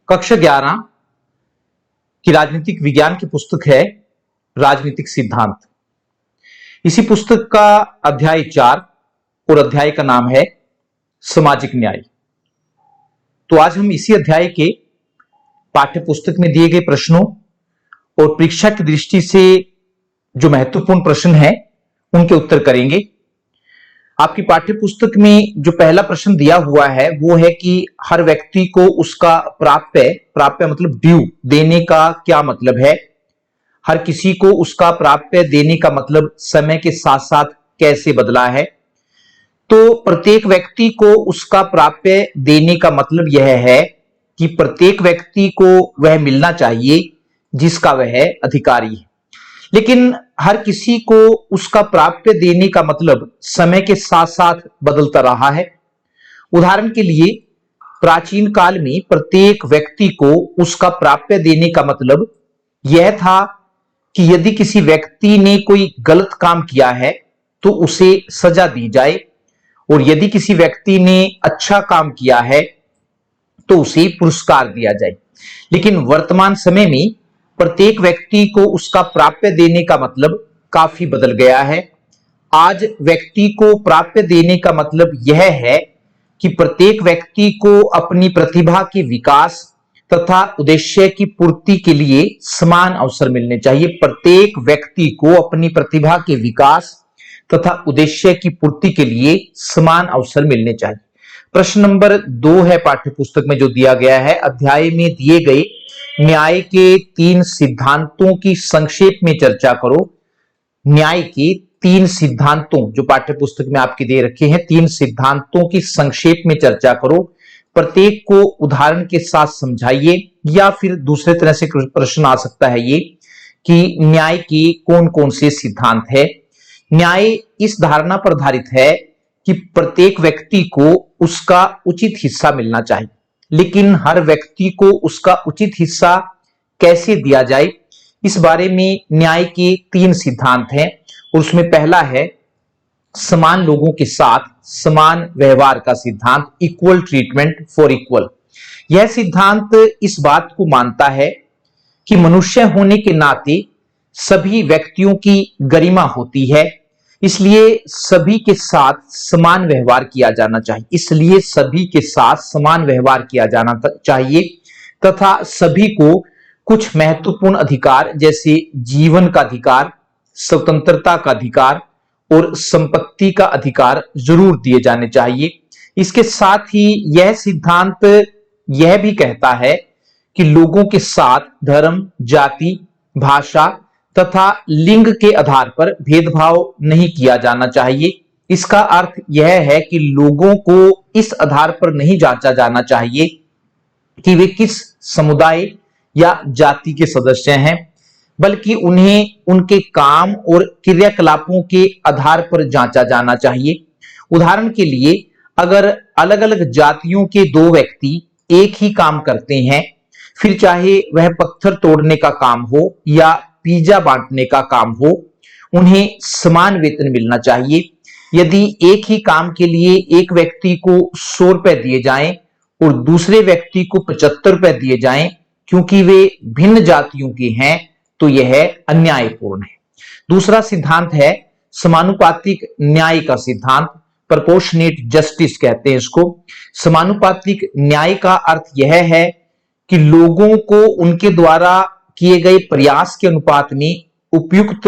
कक्षा 11 की राजनीतिक विज्ञान की पुस्तक है राजनीतिक सिद्धांत। इसी पुस्तक का अध्याय 4 और अध्याय का नाम है सामाजिक न्याय। तो आज हम इसी अध्याय के पाठ्य पुस्तक में दिए गए प्रश्नों और परीक्षा की दृष्टि से जो महत्वपूर्ण प्रश्न है उनके उत्तर करेंगे। आपकी पाठ्य पुस्तक में जो पहला प्रश्न दिया हुआ है वो है कि हर व्यक्ति को उसका प्राप्य मतलब ड्यू देने का क्या मतलब है। हर किसी को उसका प्राप्य देने का मतलब समय के साथ साथ कैसे बदला है। तो प्रत्येक व्यक्ति को उसका प्राप्य देने का मतलब यह है कि प्रत्येक व्यक्ति को वह मिलना चाहिए जिसका वह अधिकारी है। लेकिन हर किसी को उसका प्राप्य देने का मतलब समय के साथ साथ बदलता रहा है। उदाहरण के लिए प्राचीन काल में प्रत्येक व्यक्ति को उसका प्राप्य देने का मतलब यह था कि यदि किसी व्यक्ति ने कोई गलत काम किया है तो उसे सजा दी जाए, और यदि किसी व्यक्ति ने अच्छा काम किया है तो उसे पुरस्कार दिया जाए। लेकिन वर्तमान समय में प्रत्येक व्यक्ति को उसका प्राप्य देने का मतलब काफी बदल गया है। आज व्यक्ति को प्राप्य देने का मतलब यह है कि प्रत्येक व्यक्ति को अपनी प्रतिभा के विकास तथा उद्देश्य की पूर्ति के लिए समान अवसर मिलने चाहिए। प्रत्येक व्यक्ति को अपनी प्रतिभा के विकास तथा उद्देश्य की पूर्ति के लिए समान अवसर मिलने चाहिए। प्रश्न नंबर 2 है पाठ्य पुस्तक में जो दिया गया है, अध्याय में दिए गए न्याय के 3 सिद्धांतों की संक्षेप में चर्चा करो। न्याय के 3 सिद्धांतों जो पाठ्य पुस्तक में आपके दे रखे हैं, 3 सिद्धांतों की संक्षेप में चर्चा करो। प्रत्येक को उदाहरण के साथ समझाइए, या फिर दूसरे तरह से प्रश्न आ सकता है ये कि न्याय के कौन कौन से सिद्धांत है। न्याय इस धारणा पर आधारित है कि प्रत्येक व्यक्ति को उसका उचित हिस्सा मिलना चाहिए, लेकिन हर व्यक्ति को उसका उचित हिस्सा कैसे दिया जाए इस बारे में न्याय के 3 सिद्धांत हैं। और उसमें पहला है समान लोगों के साथ समान व्यवहार का सिद्धांत, इक्वल ट्रीटमेंट फॉर इक्वल। यह सिद्धांत इस बात को मानता है कि मनुष्य होने के नाते सभी व्यक्तियों की गरिमा होती है, इसलिए सभी के साथ समान व्यवहार किया जाना चाहिए तथा सभी को कुछ महत्वपूर्ण अधिकार जैसे जीवन का अधिकार, स्वतंत्रता का अधिकार और संपत्ति का अधिकार जरूर दिए जाने चाहिए। इसके साथ ही यह सिद्धांत यह भी कहता है कि लोगों के साथ धर्म, जाति, भाषा तथा लिंग के आधार पर भेदभाव नहीं किया जाना चाहिए। इसका अर्थ यह है कि लोगों को इस आधार पर नहीं जांचा जाना चाहिए कि वे किस समुदाय या जाति के सदस्य हैं, बल्कि उन्हें उनके काम और क्रियाकलापों के आधार पर जांचा जाना चाहिए। उदाहरण के लिए अगर अलग अलग जातियों के 2 व्यक्ति एक ही काम करते हैं, फिर चाहे वह पत्थर तोड़ने का काम हो या पिज्जा बांटने का काम हो, उन्हें समान वेतन मिलना चाहिए। यदि एक ही काम के लिए एक व्यक्ति को 100 रुपए दिए जाएं और दूसरे व्यक्ति को 75 रुपए दिए जाएं क्योंकि वे भिन्न जातियों के हैं, तो यह अन्यायपूर्ण है। दूसरा सिद्धांत है समानुपातिक न्याय का सिद्धांत, प्रोपोर्शनेट जस्टिस कहते हैं इसको। समानुपातिक न्याय का अर्थ यह है कि लोगों को उनके द्वारा किए गए प्रयास के अनुपात में उपयुक्त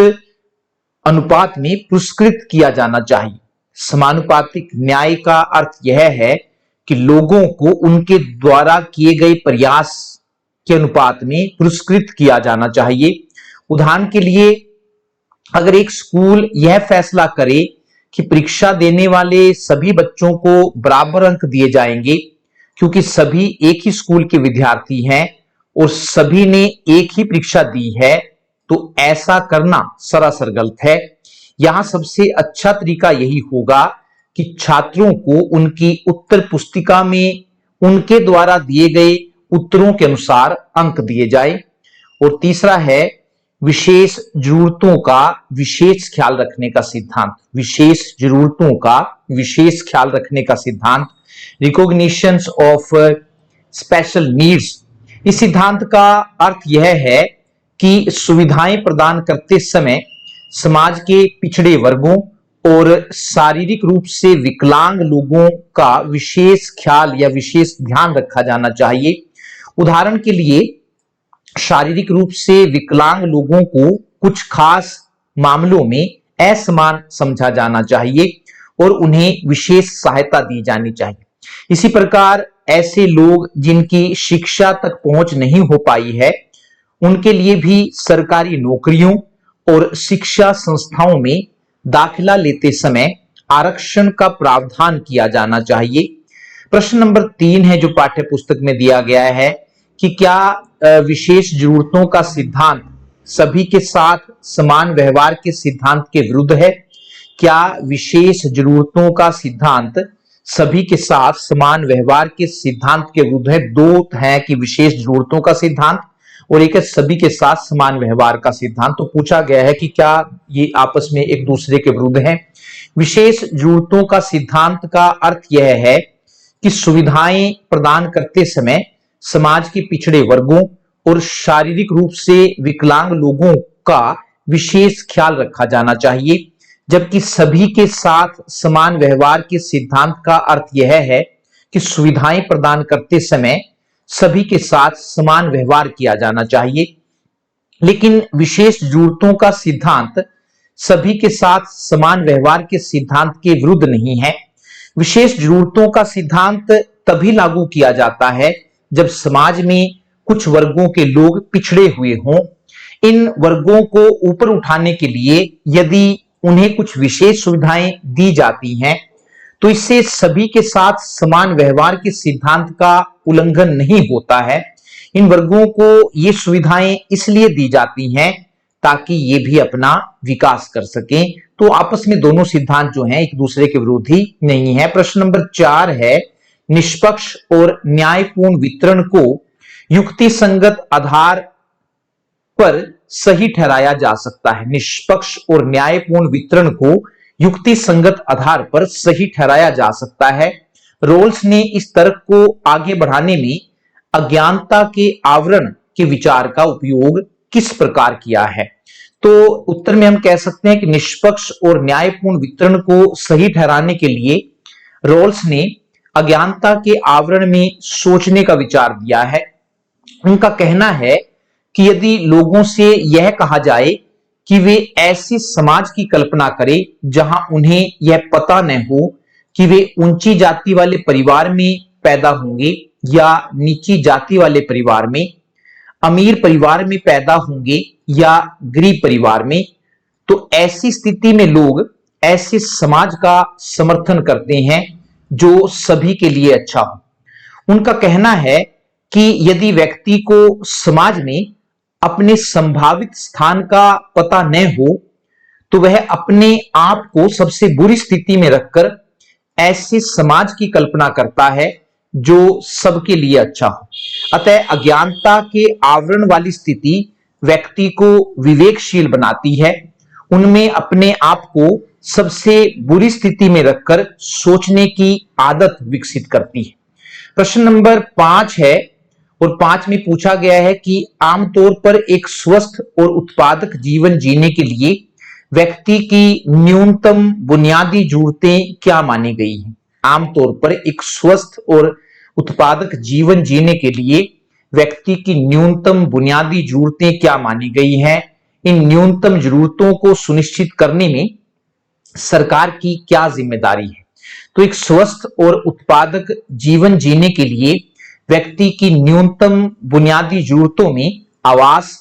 अनुपात में पुरस्कृत किया जाना चाहिए। समानुपातिक न्याय का अर्थ यह है कि लोगों को उनके द्वारा किए गए प्रयास के अनुपात में पुरस्कृत किया जाना चाहिए। उदाहरण के लिए अगर एक स्कूल यह फैसला करे कि परीक्षा देने वाले सभी बच्चों को बराबर अंक दिए जाएंगे क्योंकि सभी एक ही स्कूल के विद्यार्थी हैं और सभी ने एक ही परीक्षा दी है, तो ऐसा करना सरासर गलत है। यहां सबसे अच्छा तरीका यही होगा कि छात्रों को उनकी उत्तर पुस्तिका में उनके द्वारा दिए गए उत्तरों के अनुसार अंक दिए जाए। और तीसरा है विशेष जरूरतों का विशेष ख्याल रखने का सिद्धांत। विशेष जरूरतों का विशेष ख्याल रखने का सिद्धांत, रिकॉग्निशन ऑफ स्पेशल नीड्स। इस सिद्धांत का अर्थ यह है कि सुविधाएं प्रदान करते समय समाज के पिछड़े वर्गों और शारीरिक रूप से विकलांग लोगों का विशेष ख्याल या विशेष ध्यान रखा जाना चाहिए। उदाहरण के लिए, शारीरिक रूप से विकलांग लोगों को कुछ खास मामलों में असमान समझा जाना चाहिए और उन्हें विशेष सहायता दी जानी चाहिए। इसी प्रकार ऐसे लोग जिनकी शिक्षा तक पहुंच नहीं हो पाई है, उनके लिए भी सरकारी नौकरियों और शिक्षा संस्थाओं में दाखिला लेते समय आरक्षण का प्रावधान किया जाना चाहिए। प्रश्न नंबर 3 है जो पाठ्य पुस्तक में दिया गया है कि क्या विशेष जरूरतों का सिद्धांत सभी के साथ समान व्यवहार के सिद्धांत के विरुद्ध है? क्या विशेष जरूरतों का सिद्धांत सभी के साथ समान व्यवहार के सिद्धांत के विरुद्ध है? दो है कि विशेष जरूरतों का सिद्धांत और एक है सभी के साथ समान व्यवहार का सिद्धांत। तो पूछा गया है कि क्या ये आपस में एक दूसरे के विरुद्ध है? विशेष जरूरतों का सिद्धांत का अर्थ यह है कि सुविधाएं प्रदान करते समय समाज के पिछड़े वर्गों और शारीरिक रूप से विकलांग लोगों का विशेष ख्याल रखा जाना चाहिए, जबकि सभी के साथ समान व्यवहार के सिद्धांत का अर्थ यह है कि सुविधाएं प्रदान करते समय सभी के साथ समान व्यवहार किया जाना चाहिए। लेकिन विशेष जरूरतों का सिद्धांत सभी के साथ समान व्यवहार के सिद्धांत के विरुद्ध नहीं है। विशेष जरूरतों का सिद्धांत तभी लागू किया जाता है जब समाज में कुछ वर्गों के लोग पिछड़े हुए हों। इन वर्गों को ऊपर उठाने के लिए यदि उन्हें कुछ विशेष सुविधाएं दी जाती हैं, तो इससे सभी के साथ समान व्यवहार के सिद्धांत का उल्लंघन नहीं होता है। इन वर्गों को ये सुविधाएं इसलिए दी जाती हैं ताकि ये भी अपना विकास कर सकें। तो आपस में दोनों सिद्धांत जो हैं एक दूसरे के विरोधी नहीं है। प्रश्न नंबर 4 है, निष्पक्ष और न्यायपूर्ण वितरण को युक्ति संगत आधार पर सही ठहराया जा सकता है। निष्पक्ष और न्यायपूर्ण वितरण को युक्ति संगत आधार पर सही ठहराया जा सकता है। रोल्स ने इस तर्क को आगे बढ़ाने में अज्ञानता के आवरण के विचार का उपयोग किस प्रकार किया है? तो उत्तर में हम कह सकते हैं कि निष्पक्ष और न्यायपूर्ण वितरण को सही ठहराने के लिए रोल्स ने अज्ञानता के आवरण में सोचने का विचार दिया है। उनका कहना है कि यदि लोगों से यह कहा जाए कि वे ऐसे समाज की कल्पना करें जहां उन्हें यह पता न हो कि वे ऊंची जाति वाले परिवार में पैदा होंगे या नीची जाति वाले परिवार में, अमीर परिवार में पैदा होंगे या गरीब परिवार में, तो ऐसी स्थिति में लोग ऐसे समाज का समर्थन करते हैं जो सभी के लिए अच्छा हो। उनका कहना है कि यदि व्यक्ति को समाज में अपने संभावित स्थान का पता न हो तो वह अपने आप को सबसे बुरी स्थिति में रखकर ऐसे समाज की कल्पना करता है जो सबके लिए अच्छा हो। अतः अज्ञानता के आवरण वाली स्थिति व्यक्ति को विवेकशील बनाती है, उनमें अपने आप को सबसे बुरी स्थिति में रखकर सोचने की आदत विकसित करती है। प्रश्न नंबर 5 है और 5 में पूछा गया है कि आमतौर पर एक स्वस्थ और उत्पादक जीवन जीने के लिए व्यक्ति की न्यूनतम बुनियादी जरूरतें क्या मानी गई हैं? आमतौर पर एक स्वस्थ और उत्पादक जीवन जीने के लिए व्यक्ति की न्यूनतम बुनियादी जरूरतें क्या मानी गई हैं? इन न्यूनतम जरूरतों को सुनिश्चित करने में सरकार की क्या जिम्मेदारी है? तो एक स्वस्थ और उत्पादक जीवन जीने के लिए व्यक्ति की न्यूनतम बुनियादी जरूरतों में आवास,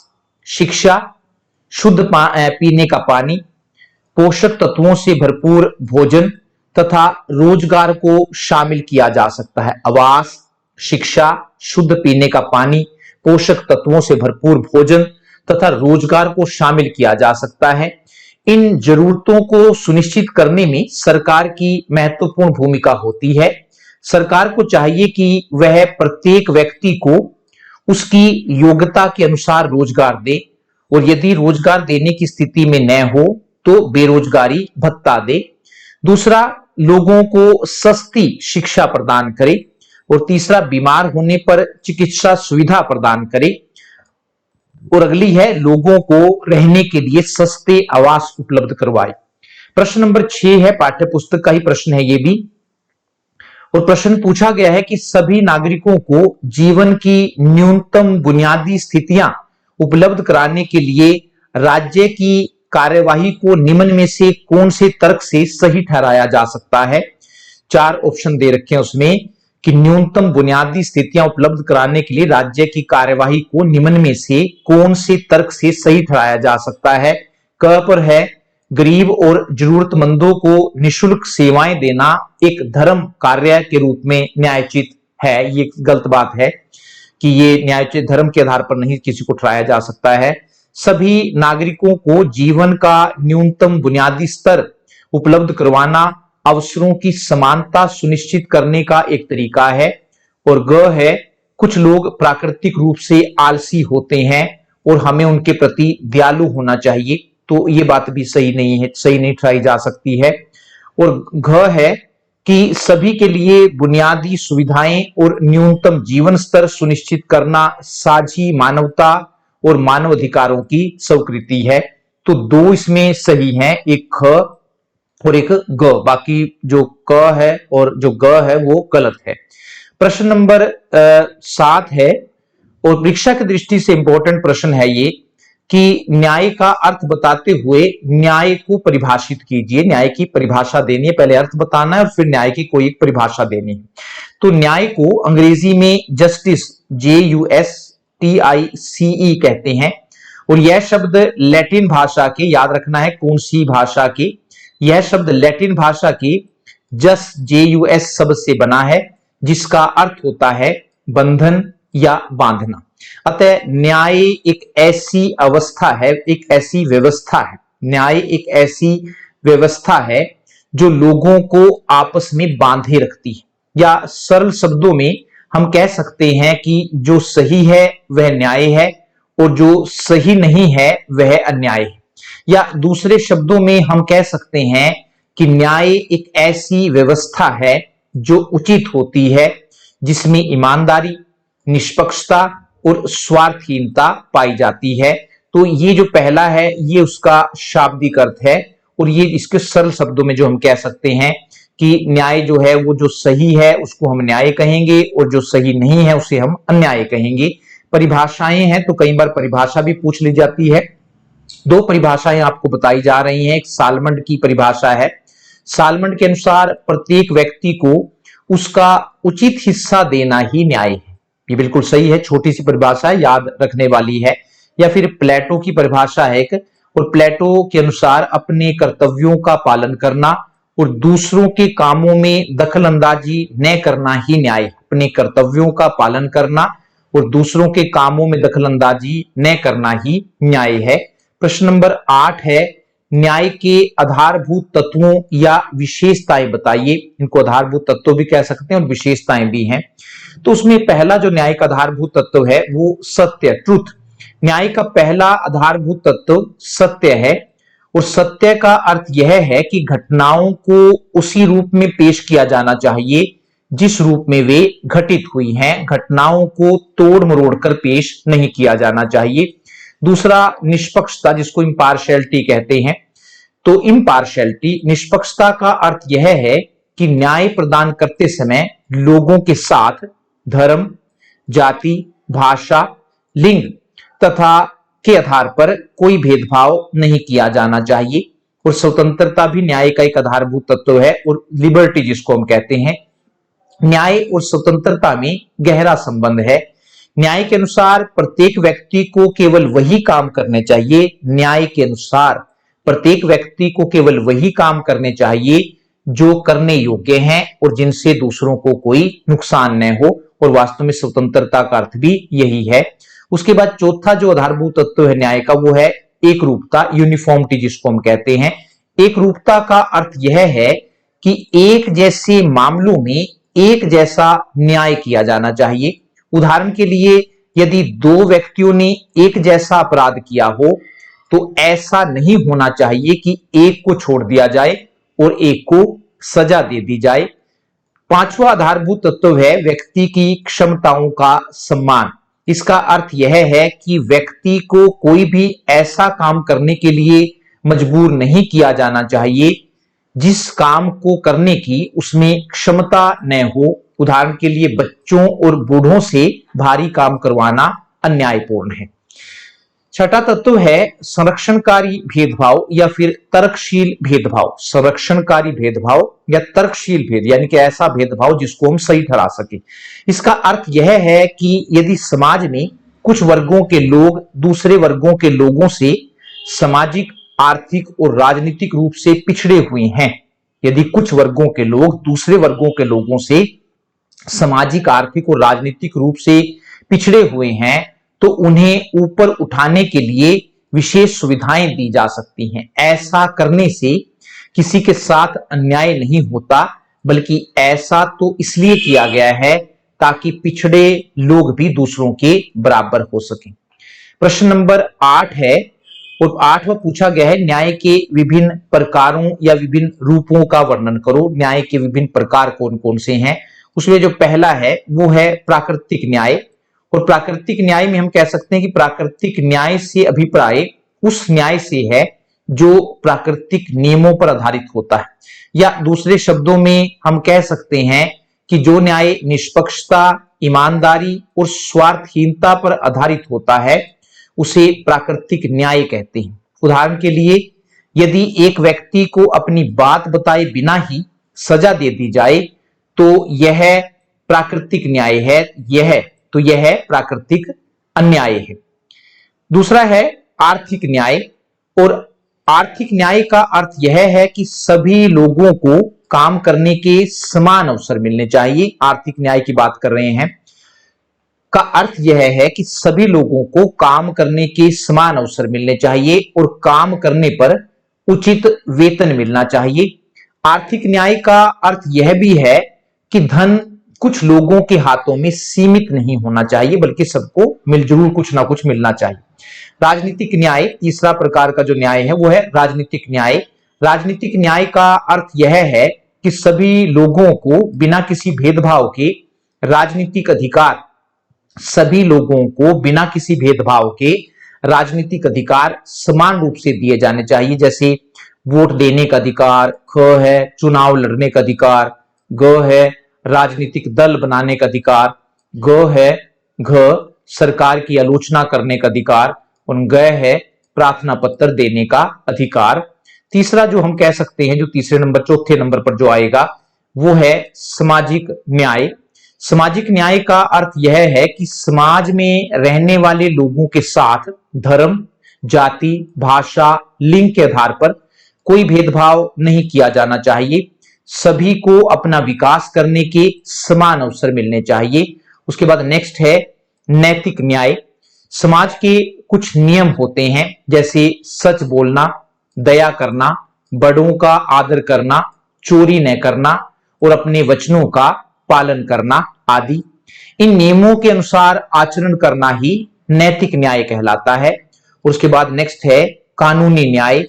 शिक्षा, शुद्ध पीने का पानी, पोषक तत्वों से भरपूर भोजन तथा रोजगार को शामिल किया जा सकता है। आवास, शिक्षा, शुद्ध पीने का पानी, पोषक तत्वों से भरपूर भोजन तथा रोजगार को शामिल किया जा सकता है। इन जरूरतों को सुनिश्चित करने में सरकार की महत्वपूर्ण भूमिका होती है। सरकार को चाहिए कि वह प्रत्येक व्यक्ति को उसकी योग्यता के अनुसार रोजगार दे और यदि रोजगार देने की स्थिति में न हो तो बेरोजगारी भत्ता दे। दूसरा, लोगों को सस्ती शिक्षा प्रदान करे। और तीसरा बीमार होने पर चिकित्सा सुविधा प्रदान करे, और अगली है लोगों को रहने के लिए सस्ते आवास उपलब्ध करवाए। प्रश्न नंबर 6 है, पाठ्य पुस्तक का ही प्रश्न है ये भी, और प्रश्न पूछा गया है कि सभी नागरिकों को जीवन की न्यूनतम बुनियादी स्थितियां उपलब्ध कराने के लिए राज्य की कार्यवाही को निम्न में से कौन से तर्क से सही ठहराया जा सकता है। 4 ऑप्शन दे रखे हैं उसमें कि न्यूनतम बुनियादी स्थितियां उपलब्ध कराने के लिए राज्य की कार्यवाही को निम्न में से कौन से तर्क से सही ठहराया जा सकता है। क पर है गरीब और जरूरतमंदों को निशुल्क सेवाएं देना एक धर्म कार्य के रूप में न्यायोचित है। ये गलत बात है कि ये न्यायोचित धर्म के आधार पर नहीं किसी को ठहराया जा सकता है। सभी नागरिकों को जीवन का न्यूनतम बुनियादी स्तर उपलब्ध करवाना अवसरों की समानता सुनिश्चित करने का एक तरीका है। और ग है कुछ लोग प्राकृतिक रूप से आलसी होते हैं और हमें उनके प्रति दयालु होना चाहिए, तो ये बात भी सही नहीं है, सही नहीं ठहराई जा सकती है। और घ है कि सभी के लिए बुनियादी सुविधाएं और न्यूनतम जीवन स्तर सुनिश्चित करना साझी मानवता और मानव अधिकारों की स्वीकृति है। तो 2 इसमें सही हैं, एक ख और एक ग, बाकी जो क है और जो ग है वो गलत है। प्रश्न नंबर 7 है, और परीक्षा की दृष्टि से इंपॉर्टेंट प्रश्न है ये कि न्याय का अर्थ बताते हुए न्याय को परिभाषित कीजिए। न्याय की परिभाषा देनी है, पहले अर्थ बताना है और फिर न्याय की कोई एक परिभाषा देनी है। तो न्याय को अंग्रेजी में जस्टिस, JUSTICE कहते हैं, और यह शब्द लैटिन भाषा के, याद रखना है कौन सी भाषा के, यह शब्द लैटिन भाषा के जस, JUS शब्द से बना है, जिसका अर्थ होता है बंधन या बांधना। अतः न्याय एक ऐसी अवस्था है, एक ऐसी व्यवस्था है, न्याय एक ऐसी व्यवस्था है जो लोगों को आपस में बांधे रखती है, या सरल शब्दों में हम कह सकते हैं कि जो सही है वह न्याय है और जो सही नहीं है वह अन्याय है। या दूसरे शब्दों में हम कह सकते हैं कि न्याय एक ऐसी व्यवस्था है जो उचित होती है, जिसमें ईमानदारी, निष्पक्षता और स्वार्थहीनता पाई जाती है। तो ये जो पहला है ये उसका शाब्दिक अर्थ है, और ये इसके सरल शब्दों में जो हम कह सकते हैं कि न्याय जो है वो जो सही है उसको हम न्याय कहेंगे और जो सही नहीं है उसे हम अन्याय कहेंगे। परिभाषाएं हैं तो कई बार परिभाषा भी पूछ ली जाती है। 2 परिभाषाएं आपको बताई जा रही हैं। एक सालमंड की परिभाषा है। सालमंड के अनुसार प्रत्येक व्यक्ति को उसका उचित हिस्सा देना ही न्याय है। ये बिल्कुल सही है, छोटी सी परिभाषा है, याद रखने वाली है। या फिर प्लेटो की परिभाषा है एक, और प्लेटो के अनुसार अपने कर्तव्यों का पालन करना और दूसरों के कामों में दखल अंदाजी न करना ही न्याय। अपने कर्तव्यों का पालन करना और दूसरों के कामों में दखल अंदाजी न करना ही न्याय है। प्रश्न नंबर 8 है, न्याय के आधारभूत तत्वों या विशेषताएं बताइए। इनको आधारभूत तत्व भी कह सकते हैं और विशेषताएं भी हैं। तो उसमें पहला जो न्याय का आधारभूत तत्व है वो सत्य, ट्रुथ। न्याय का पहला आधारभूत तत्व सत्य है, और सत्य का अर्थ यह है कि घटनाओं को उसी रूप में पेश किया जाना चाहिए जिस रूप में वे घटित हुई हैं। घटनाओं को तोड़ मरोड़ कर पेश नहीं किया जाना चाहिए। दूसरा निष्पक्षता, जिसको इम्पार्शियलिटी कहते हैं। तो इम्पार्शियलिटी, निष्पक्षता का अर्थ यह है कि न्याय प्रदान करते समय लोगों के साथ धर्म, जाति, भाषा, लिंग तथा के आधार पर कोई भेदभाव नहीं किया जाना चाहिए। और स्वतंत्रता भी न्याय का एक आधारभूत तत्व है, और लिबर्टी जिसको हम कहते हैं। न्याय और स्वतंत्रता में गहरा संबंध है। न्याय के अनुसार प्रत्येक व्यक्ति को केवल वही काम करने चाहिए। न्याय के अनुसार प्रत्येक व्यक्ति को केवल वही काम करने चाहिए जो करने योग्य हैं और जिनसे दूसरों को कोई नुकसान न हो। और वास्तव में स्वतंत्रता का अर्थ भी यही है। उसके बाद चौथा जो आधारभूत तत्व है न्याय का वो है एक रूपता, यूनिफॉर्मिटी जिसको हम कहते हैं। एक रूपता का अर्थ यह है कि एक जैसे मामलों में एक जैसा न्याय किया जाना चाहिए। उदाहरण के लिए यदि 2 व्यक्तियों ने एक जैसा अपराध किया हो तो ऐसा नहीं होना चाहिए कि एक को छोड़ दिया जाए और एक को सजा दे दी जाए। पांचवा आधारभूत तत्व है व्यक्ति की क्षमताओं का सम्मान। इसका अर्थ यह है कि व्यक्ति को कोई भी ऐसा काम करने के लिए मजबूर नहीं किया जाना चाहिए जिस काम को करने की उसमें क्षमता न हो। उदाहरण के लिए बच्चों और बूढ़ों से भारी काम करवाना अन्यायपूर्ण है। छठा तत्व है संरक्षणकारी भेदभाव या फिर तर्कशील भेदभाव। संरक्षणकारी भेदभाव या तर्कशील भेद यानी कि ऐसा भेदभाव जिसको हम सही ठहरा सके। इसका अर्थ यह है कि यदि समाज में कुछ वर्गों के लोग दूसरे वर्गों के लोगों से सामाजिक, आर्थिक और राजनीतिक रूप से पिछड़े हुए हैं, यदि कुछ वर्गों के लोग दूसरे वर्गों के लोगों से सामाजिक, आर्थिक और राजनीतिक रूप से पिछड़े हुए हैं, तो उन्हें ऊपर उठाने के लिए विशेष सुविधाएं दी जा सकती हैं। ऐसा करने से किसी के साथ अन्याय नहीं होता, बल्कि ऐसा तो इसलिए किया गया है ताकि पिछड़े लोग भी दूसरों के बराबर हो सकें। प्रश्न नंबर 8 है और 8वां पूछा गया है न्याय के विभिन्न प्रकारों या विभिन्न रूपों का वर्णन करो। न्याय के विभिन्न प्रकार कौन कौन से हैं? उसमें जो पहला है वो है प्राकृतिक न्याय। और प्राकृतिक न्याय में हम कह सकते हैं कि प्राकृतिक न्याय से अभिप्राय उस न्याय से है जो प्राकृतिक नियमों पर आधारित होता है, या दूसरे शब्दों में हम कह सकते हैं कि जो न्याय निष्पक्षता, ईमानदारी और स्वार्थहीनता पर आधारित होता है उसे प्राकृतिक न्याय कहते हैं। उदाहरण के लिए यदि एक व्यक्ति को अपनी बात बताए बिना ही सजा दे दी जाए तो यह प्राकृतिक न्याय है, यह प्राकृतिक अन्याय है। दूसरा है आर्थिक न्याय। और आर्थिक न्याय का अर्थ यह है कि सभी लोगों को काम करने के समान अवसर मिलने चाहिए। आर्थिक न्याय की बात कर रहे हैं का अर्थ यह है कि सभी लोगों को काम करने के समान अवसर मिलने चाहिए और काम करने पर उचित वेतन मिलना चाहिए। आर्थिक न्याय का अर्थ यह भी है कि धन कुछ लोगों के हाथों में सीमित नहीं होना चाहिए, बल्कि सबको मिलजुल कुछ ना कुछ मिलना चाहिए। राजनीतिक न्याय, तीसरा प्रकार का जो न्याय है वो है राजनीतिक न्याय। राजनीतिक न्याय का अर्थ यह है कि सभी लोगों को बिना किसी भेदभाव के राजनीतिक अधिकार, सभी लोगों को बिना किसी भेदभाव के राजनीतिक अधिकार समान रूप से दिए जाने चाहिए। जैसे वोट देने का अधिकार, ख है चुनाव लड़ने का अधिकार, ग है राजनीतिक दल बनाने का अधिकार, घ सरकार की आलोचना करने का अधिकार और ग है प्रार्थना पत्र देने का अधिकार। तीसरा जो हम कह सकते हैं, जो तीसरे नंबर, चौथे नंबर पर जो आएगा वो है सामाजिक न्याय। सामाजिक न्याय का अर्थ यह है कि समाज में रहने वाले लोगों के साथ धर्म, जाति, भाषा, लिंग के आधार पर कोई भेदभाव नहीं किया जाना चाहिए। सभी को अपना विकास करने के समान अवसर मिलने चाहिए। उसके बाद नेक्स्ट है नैतिक न्याय। समाज के कुछ नियम होते हैं जैसे सच बोलना, दया करना, बड़ों का आदर करना, चोरी न करना और अपने वचनों का पालन करना आदि। इन नियमों के अनुसार आचरण करना ही नैतिक न्याय कहलाता है। और उसके बाद नेक्स्ट है कानूनी न्याय।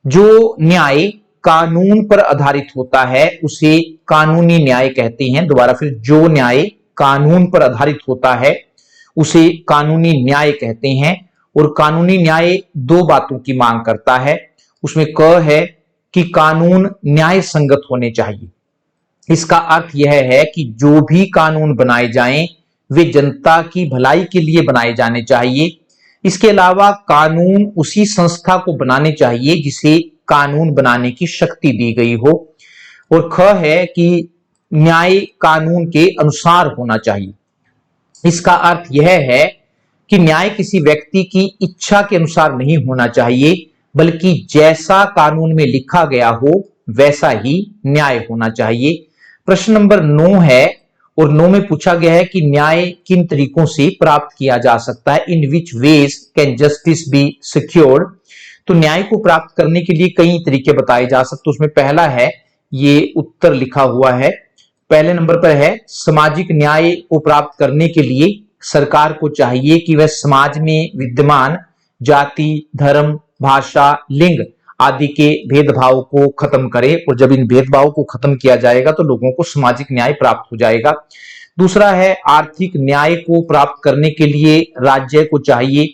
जो न्याय कानून पर आधारित होता है उसे कानूनी न्याय कहते हैं। दोबारा फिर, जो न्याय कानून पर आधारित होता है उसे कानूनी न्याय कहते हैं। और कानूनी न्याय दो बातों की मांग करता है। उसमें क है कि कानून न्याय संगत होने चाहिए। इसका अर्थ यह है कि जो भी कानून बनाए जाएं वे जनता की भलाई के लिए बनाए जाने चाहिए। इसके अलावा कानून उसी संस्था को बनाने चाहिए जिसे कानून बनाने की शक्ति दी गई हो। और ख है कि न्याय कानून के अनुसार होना चाहिए। इसका अर्थ यह है कि न्याय किसी व्यक्ति की इच्छा के अनुसार नहीं होना चाहिए, बल्कि जैसा कानून में लिखा गया हो वैसा ही न्याय होना चाहिए। प्रश्न नंबर 9 है और 9 में पूछा गया है कि न्याय किन तरीकों से प्राप्त किया जा सकता है। In which ways can justice be secured. तो न्याय को प्राप्त करने के लिए कई तरीके बताए जा सकते। उसमें पहला है, ये उत्तर लिखा हुआ है, पहले नंबर पर है सामाजिक न्याय को प्राप्त करने के लिए सरकार को चाहिए कि वह समाज में विद्यमान जाति, धर्म, भाषा, लिंग आदि के भेदभाव को खत्म करे, और जब इन भेदभाव को खत्म किया जाएगा तो लोगों को सामाजिक न्याय प्राप्त हो जाएगा। दूसरा है, आर्थिक न्याय को प्राप्त करने के लिए राज्य को चाहिए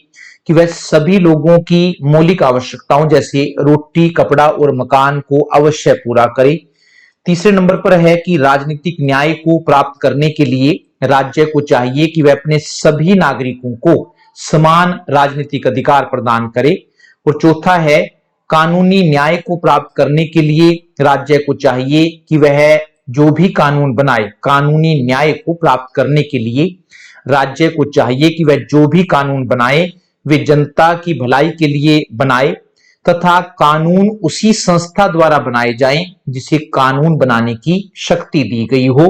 कि वह सभी लोगों की मौलिक आवश्यकताओं जैसे रोटी, कपड़ा और मकान को अवश्य पूरा करे। तीसरे नंबर पर है कि राजनीतिक न्याय को प्राप्त करने के लिए राज्य को चाहिए कि वह अपने सभी नागरिकों को समान राजनीतिक अधिकार प्रदान करे। और चौथा है, कानूनी न्याय को प्राप्त करने के लिए राज्य को चाहिए कि वह जो भी कानून बनाए, कानूनी न्याय को प्राप्त करने के लिए राज्य को चाहिए कि वह जो भी कानून बनाए वे जनता की भलाई के लिए बनाए तथा कानून उसी संस्था द्वारा बनाए जाएं जिसे कानून बनाने की शक्ति दी गई हो।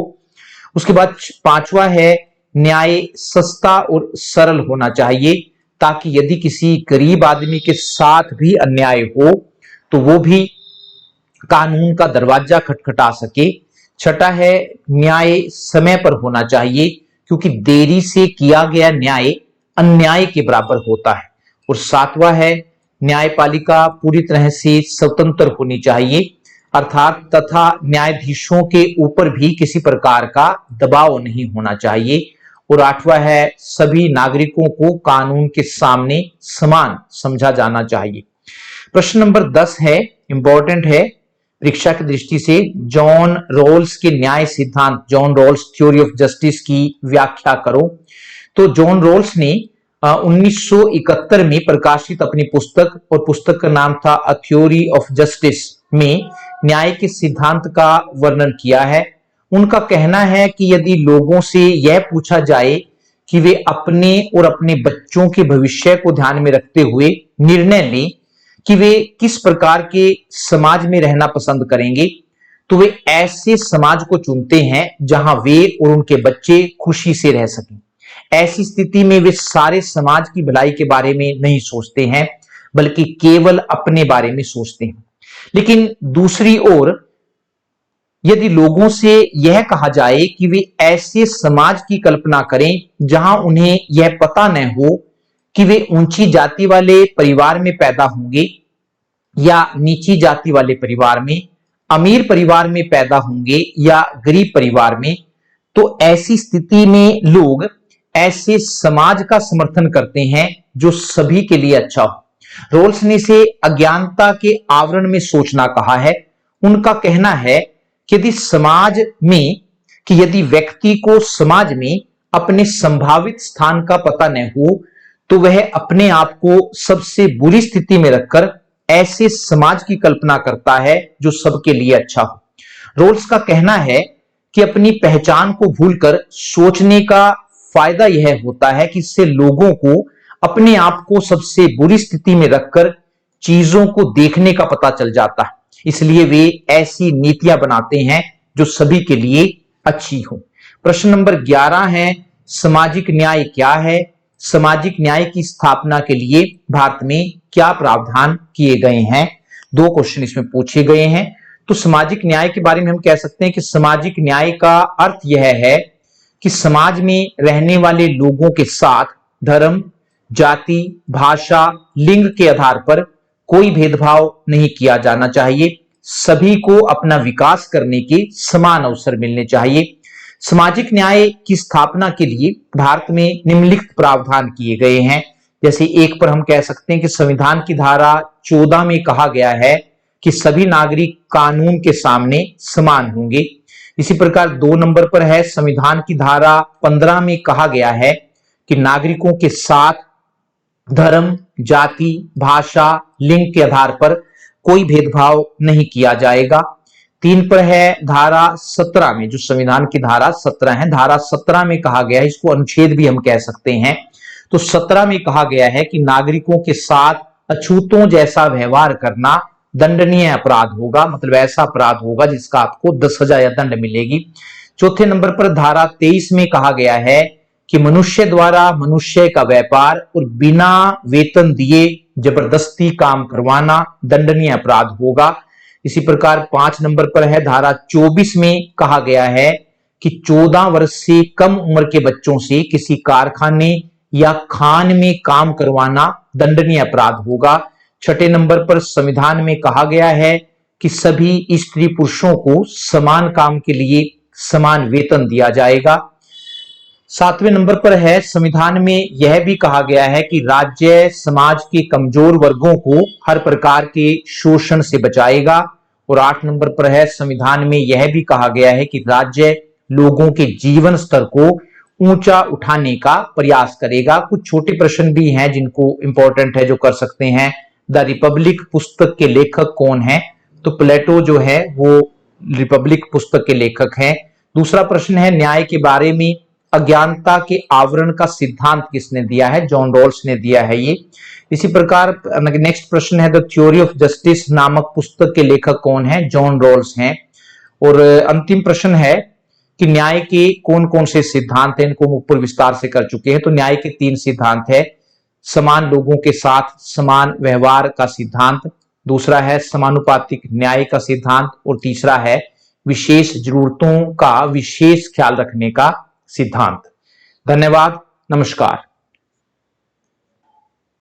उसके बाद पांचवा है, न्याय सस्ता और सरल होना चाहिए ताकि यदि किसी गरीब आदमी के साथ भी अन्याय हो तो वो भी कानून का दरवाजा खटखटा सके। छठा है, न्याय समय पर होना चाहिए क्योंकि देरी से किया गया न्याय अन्याय के बराबर होता है। और सातवां है, न्यायपालिका पूरी तरह से स्वतंत्र होनी चाहिए अर्थात तथा न्यायाधीशों के ऊपर भी किसी प्रकार का दबाव नहीं होना चाहिए। और आठवां है, सभी नागरिकों को कानून के सामने समान समझा जाना चाहिए। प्रश्न नंबर 10 है, इंपॉर्टेंट है परीक्षा की दृष्टि से, जॉन रॉल्स के न्याय सिद्धांत, John Rawls theory of justice की व्याख्या करो। तो जॉन रॉल्स ने 1971 में प्रकाशित अपनी पुस्तक, और पुस्तक का नाम था अ थ्योरी ऑफ जस्टिस, में न्याय के सिद्धांत का वर्णन किया है। उनका कहना है कि यदि लोगों से यह पूछा जाए कि वे अपने और अपने बच्चों के भविष्य को ध्यान में रखते हुए निर्णय लें कि वे किस प्रकार के समाज में रहना पसंद करेंगे, तो वे ऐसे समाज को चुनते हैं जहां वे और उनके बच्चे खुशी से रह सकें। ऐसी स्थिति में वे सारे समाज की भलाई के बारे में नहीं सोचते हैं बल्कि केवल अपने बारे में सोचते हैं। लेकिन दूसरी ओर यदि लोगों से यह कहा जाए कि वे ऐसे समाज की कल्पना करें जहां उन्हें यह पता न हो कि वे ऊंची जाति वाले परिवार में पैदा होंगे या नीची जाति वाले परिवार में, अमीर परिवार में पैदा होंगे या गरीब परिवार में, तो ऐसी स्थिति में लोग ऐसे समाज का समर्थन करते हैं जो सभी के लिए अच्छा हो। रोल्स ने इसे अज्ञानता के आवरण में सोचना कहा है। उनका कहना है कि यदि व्यक्ति को समाज में अपने संभावित स्थान का पता न हो तो वह अपने आप को सबसे बुरी स्थिति में रखकर ऐसे समाज की कल्पना करता है जो सबके लिए अच्छा हो। रोल्स का कहना है कि अपनी पहचान को भूलकर सोचने का फायदा यह होता है कि इससे लोगों को अपने आप को सबसे बुरी स्थिति में रखकर चीजों को देखने का पता चल जाता है, इसलिए वे ऐसी नीतियां बनाते हैं जो सभी के लिए अच्छी हो। प्रश्न नंबर 11 है, सामाजिक न्याय क्या है? सामाजिक न्याय की स्थापना के लिए भारत में क्या प्रावधान किए गए हैं? 2 क्वेश्चन इसमें पूछे गए हैं। तो सामाजिक न्याय के बारे में हम कह सकते हैं कि सामाजिक न्याय का अर्थ यह है कि समाज में रहने वाले लोगों के साथ धर्म, जाति, भाषा, लिंग के आधार पर कोई भेदभाव नहीं किया जाना चाहिए। सभी को अपना विकास करने के समान अवसर मिलने चाहिए। सामाजिक न्याय की स्थापना के लिए भारत में निम्नलिखित प्रावधान किए गए हैं। जैसे एक पर हम कह सकते हैं कि संविधान की धारा 14 में कहा गया है कि सभी नागरिक कानून के सामने समान होंगे। इसी प्रकार 2 नंबर पर है, संविधान की धारा 15 में कहा गया है कि नागरिकों के साथ धर्म, जाति, भाषा, लिंग के आधार पर कोई भेदभाव नहीं किया जाएगा। 3 पर है धारा 17 में, जो संविधान की धारा 17 है, धारा 17 में कहा गया है, इसको अनुच्छेद भी हम कह सकते हैं। तो 17 में कहा गया है कि नागरिकों के साथ अछूतों जैसा व्यवहार करना दंडनीय अपराध होगा, मतलब ऐसा अपराध होगा जिसका आपको 10,000 दंड मिलेगी। 4 नंबर पर धारा 23 में कहा गया है कि मनुष्य द्वारा मनुष्य का व्यापार और बिना वेतन दिए जबरदस्ती काम करवाना दंडनीय अपराध होगा। इसी प्रकार 5 नंबर पर है, धारा 24 में कहा गया है कि 14 वर्ष से कम उम्र के बच्चों से किसी कारखाने या खान में काम करवाना दंडनीय अपराध होगा। छठे नंबर पर संविधान में कहा गया है कि सभी स्त्री पुरुषों को समान काम के लिए समान वेतन दिया जाएगा। सातवें नंबर पर है संविधान में यह भी कहा गया है कि राज्य समाज के कमजोर वर्गों को हर प्रकार के शोषण से बचाएगा। और 8 नंबर पर है संविधान में यह भी कहा गया है कि राज्य लोगों के जीवन स्तर को ऊंचा उठाने का प्रयास करेगा। कुछ छोटे प्रश्न भी हैं जिनको इंपॉर्टेंट है जो कर सकते हैं। द रिपब्लिक पुस्तक के लेखक कौन है? तो प्लेटो जो है वो रिपब्लिक पुस्तक के लेखक हैं। दूसरा प्रश्न है न्याय के बारे में अज्ञानता के आवरण का सिद्धांत किसने दिया है? जॉन रॉल्स ने दिया है ये। इसी प्रकार नेक्स्ट प्रश्न है द थ्योरी ऑफ जस्टिस नामक पुस्तक के लेखक कौन है? जॉन रॉल्स हैं। और अंतिम प्रश्न है कि न्याय के कौन कौन से सिद्धांत हैं, इनको हम ऊपर विस्तार से कर चुके हैं। तो न्याय के 3 सिद्धांत है। समान लोगों के साथ समान व्यवहार का सिद्धांत, दूसरा है समानुपातिक न्याय का सिद्धांत, और तीसरा है विशेष जरूरतों का विशेष ख्याल रखने का सिद्धांत। धन्यवाद, नमस्कार।